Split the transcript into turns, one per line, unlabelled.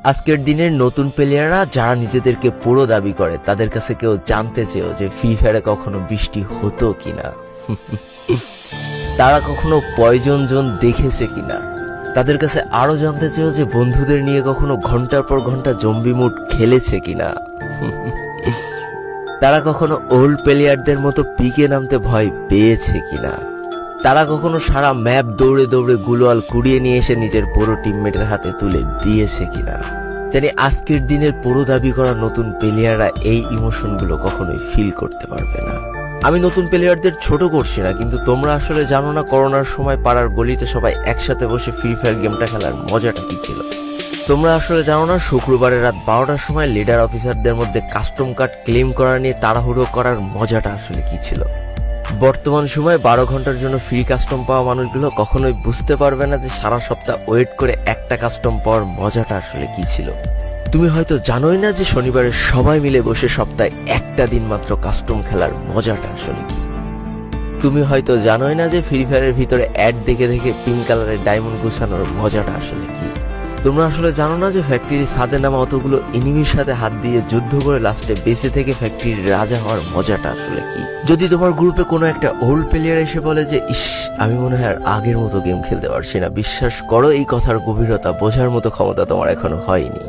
আজকের দিনের নতুন প্লেয়াররা যারা নিজেদেরকে পুরো দাবি করে, তাদের কাছে কেউ জানতে চেয়েও যে ফ্রি ফায়ারে কখনো বৃষ্টি হতো কিনা, তারা কখনো পয়জন জোন দেখেছে কিনা, তাদের কাছে আরো জানতে চেয়েও যে বন্ধুদের নিয়ে কখনো ঘন্টার পর ঘন্টা জম্বি মুড খেলেছে কিনা, তারা কখনো ওল্ড প্লেয়ারদের মতো পিকে নামতে ভয় পেয়েছে কিনা, তারা কখনো সারা ম্যাপ দৌড়ে দৌড়ে গুলোয়াল কুড়িয়ে নিয়ে এসে নিজের পুরো টিমমেটের হাতে তুলে দিয়েছে কিনা। জানি আজকের দিনের পুরো দাবি করা নতুন প্লেয়াররা এই ইমোশনগুলো কখনোই ফিল করতে পারবে না। আমি নতুন প্লেয়ারদের ছোট করছি না, কিন্তু তোমরা আসলে জানো না করোনার সময় পাড়ার গলিতে সবাই একসাথে বসে ফ্রি ফায়ার গেমটা খেলার মজাটা কি ছিল। তোমরা আসলে জানো না শুক্রবারের রাত 12টার সময় লিডার অফিসারদের মধ্যে কাস্টম কার্ড ক্লেম করা নিয়ে তাড়াহুড়ো করার মজাটা আসলে কি ছিল। বর্তমান সময়ে 12 ঘন্টার জন্য ফ্রি কাস্টম পাওয়া মানুষগুলো কখনোই বুঝতে পারবে না যে সারা সপ্তাহ ওয়েট করে একটা কাস্টম পাওয়ার মজাটা আসলে কি ছিল। তুমি হয়তো জানোই না যে শনিবারে সবাই মিলে বসে সপ্তাহে একটা দিন মাত্র কাস্টম খেলার মজাটা আসলে কি। তুমি হয়তো জানোই না যে ফ্রি ফায়ারের ভিতরে অ্যাড দেখে দেখে পিঙ্ক কালারের ডায়মন্ড গুছানোর মজাটা আসলে কি। তোমরা আসলে জানো না যে ফ্যাক্টরির ছাদে নামা অতগুলো এনিমির সাথে হাত দিয়ে যুদ্ধ করে লাস্টে বেঁচে থেকে ফ্যাক্টরির রাজা হওয়ার মজাটা আসলে কি। যদি তোমার গ্রুপে কোনো একটা ওল্ড প্লেয়ার এসে বলে যে ইস আমি মনে হয় আর আগের মতো গেম খেলতে পারছি না, বিশ্বাস করো এই কথার গভীরতা বোঝার মতো ক্ষমতা তোমার এখনো হয়নি।